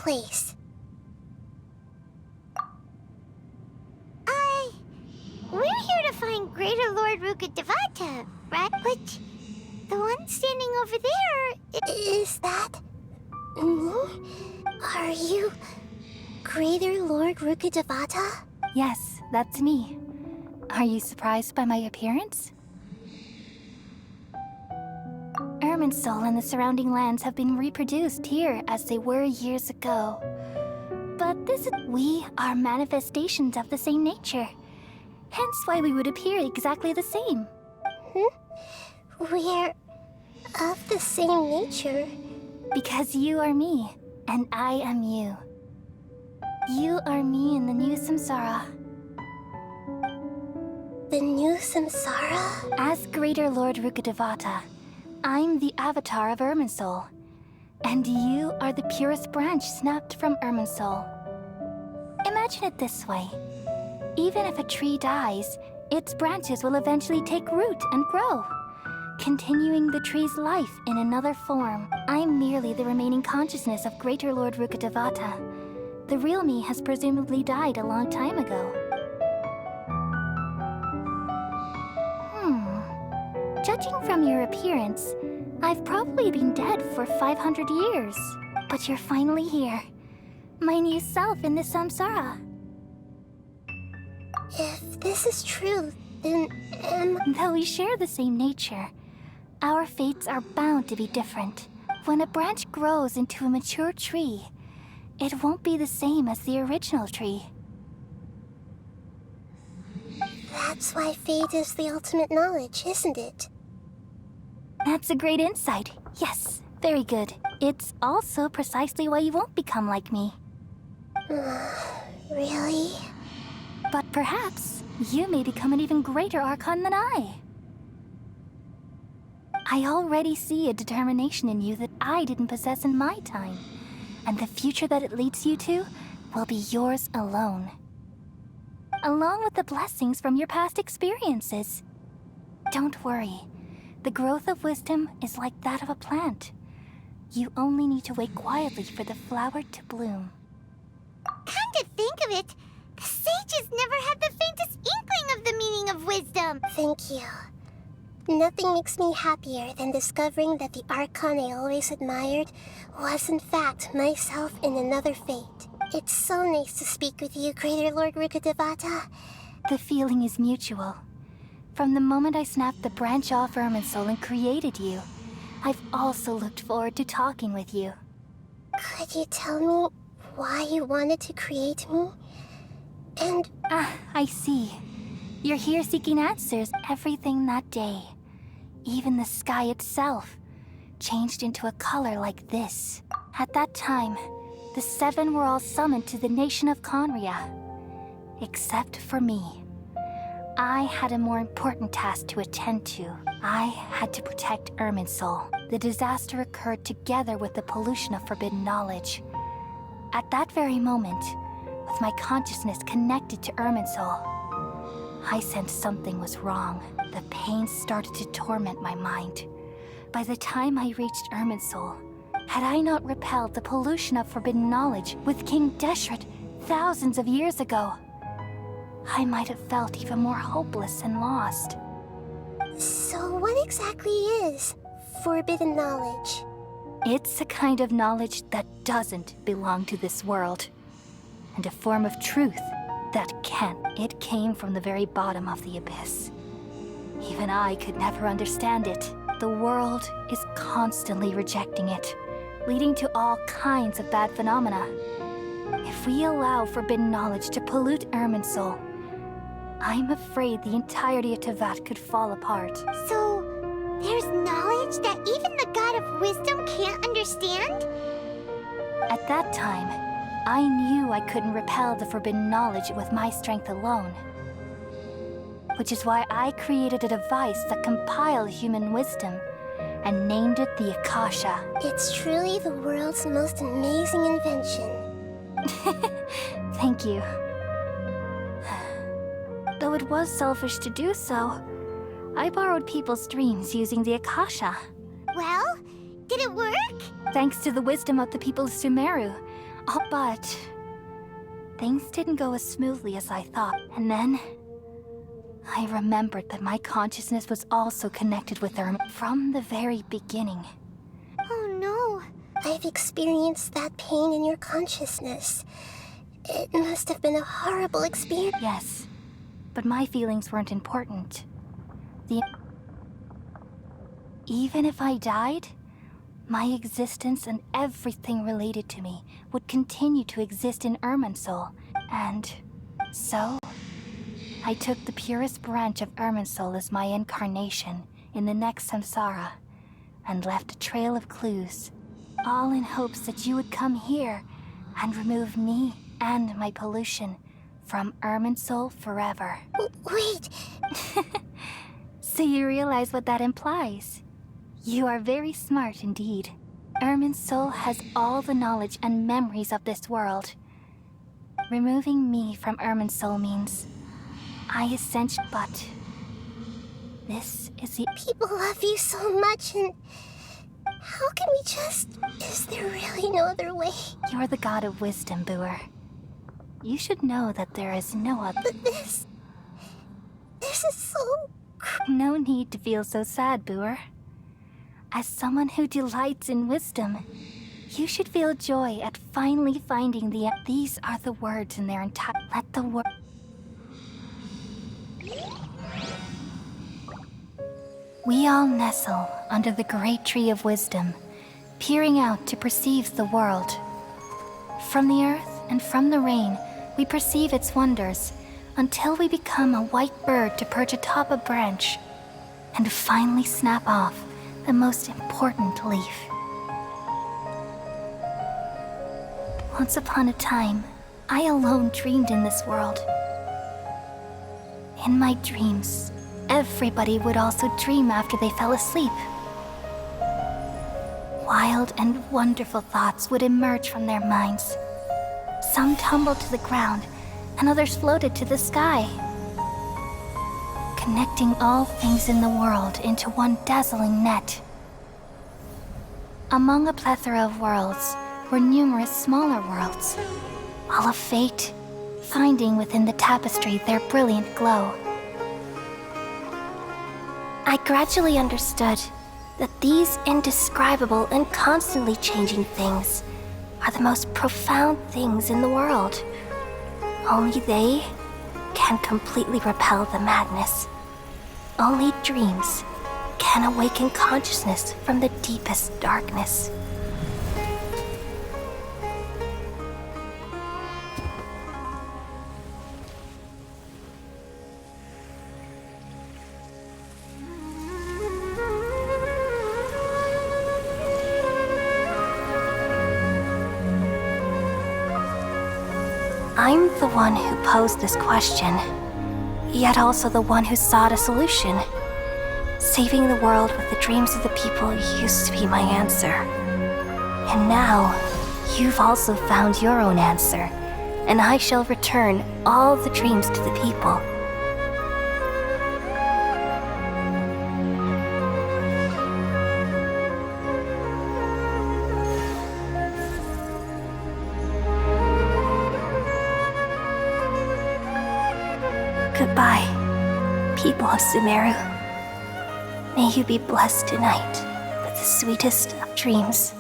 place. We're here to find Greater Lord Rukkhadevata, right? But the one standing over there... Is that... me? Are you... Greater Lord Rukkhadevata? Yes, that's me. Are you surprised by my appearance? Irminsul and the surrounding lands have been reproduced here as they were years ago. But we are manifestations of the same nature. Hence why we would appear exactly the same. We're of the same nature. Because you are me, and I am you. You are me in the new samsara. The new samsara? As Greater Lord Rukkhadevata, I'm the avatar of Irminsul. And you are the purest branch snapped from Irminsul. Imagine it this way. Even if a tree dies, its branches will eventually take root and grow, continuing the tree's life in another form. I'm merely the remaining consciousness of Greater Lord Rukkhadevata. The real me has presumably died a long time ago. Judging from your appearance, I've probably been dead for 500 years. But you're finally here. My new self in the samsara. If this is true, then Though we share the same nature, our fates are bound to be different. When a branch grows into a mature tree, it won't be the same as the original tree. That's why fate is the ultimate knowledge, isn't it? That's a great insight. Yes, very good. It's also precisely why you won't become like me. Really? But perhaps you may become an even greater Archon than I. I already see a determination in you that I didn't possess in my time. And the future that it leads you to will be yours alone. Along with the blessings from your past experiences. Don't worry. The growth of wisdom is like that of a plant. You only need to wait quietly for the flower to bloom. Come to think of it, the sages never had the faintest inkling of the meaning of wisdom. Thank you. Nothing makes me happier than discovering that the Archon I always admired was in fact myself in another fate. It's so nice to speak with you, Greater Lord Rukkhadevata. The feeling is mutual. From the moment I snapped the branch off Irminsul and created you, I've also looked forward to talking with you. Could you tell me why you wanted to create me? And... I see. You're here seeking answers. Everything that day, even the sky itself, changed into a color like this. At that time, the seven were all summoned to the nation of Conria. Except for me. I had a more important task to attend to. I had to protect Irminsul. The disaster occurred together with the pollution of forbidden knowledge. At that very moment, with my consciousness connected to Irminsul, I sensed something was wrong. The pain started to torment my mind. By the time I reached Irminsul, had I not repelled the pollution of forbidden knowledge with King Deshret thousands of years ago, I might have felt even more hopeless and lost. so what exactly is forbidden knowledge? It's a kind of knowledge that doesn't belong to this world, and a form of truth that can. It came from the very bottom of the abyss. Even I could never understand it. The world is constantly rejecting it, leading to all kinds of bad phenomena. If we allow forbidden knowledge to pollute Irminsul, I'm afraid the entirety of Teyvat could fall apart. So, there's knowledge that even the God of Wisdom can't understand? At that time, I knew I couldn't repel the forbidden knowledge with my strength alone. Which is why I created a device that compiled human wisdom and named it the Akasha. It's truly the world's most amazing invention. Thank you. Though it was selfish to do so, I borrowed people's dreams using the Akasha. Well, did it work? Thanks to the wisdom of the people of Sumeru, But things didn't go as smoothly as I thought. And then I remembered that my consciousness was also connected with Irminsul from the very beginning. Oh no. I've experienced that pain in your consciousness. It must have been a horrible experience. Yes, but my feelings weren't important. Even if I died, my existence and everything related to me would continue to exist in Irminsul. And so, I took the purest branch of Irminsul as my incarnation in the next samsara, and left a trail of clues, all in hopes that you would come here and remove me and my pollution from Irminsul forever. Wait, So you realize what that implies? You are very smart indeed. Irminsul has all the knowledge and memories of this world. Removing me from Irminsul means I essentially... But this is the... people love you so much, and how can we just... Is there really no other way? You're the god of wisdom, Booer. You should know that there is no other... But this is so... No need to feel so sad, Booer. As someone who delights in wisdom, you should feel joy at finally finding the... These are the words in their entire... Let the word... We all nestle under the great tree of wisdom, peering out to perceive the world. From the earth and from the rain, we perceive its wonders, until we become a white bird to perch atop a branch, and finally snap off the most important leaf. Once upon a time, I alone dreamed in this world. In my dreams, everybody would also dream after they fell asleep. Wild and wonderful thoughts would emerge from their minds. Some tumbled to the ground, and others floated to the sky, connecting all things in the world into one dazzling net. Among a plethora of worlds were numerous smaller worlds, all of fate, finding within the tapestry their brilliant glow. I gradually understood that these indescribable and constantly changing things are the most profound things in the world. Only they can completely repel the madness. Only dreams can awaken consciousness from the deepest darkness. I'm the one who posed this question, yet also the one who sought a solution. Saving the world with the dreams of the people used to be my answer. And now, you've also found your own answer, and I shall return all the dreams to the people. Goodbye, people of Sumeru. May you be blessed tonight with the sweetest of dreams.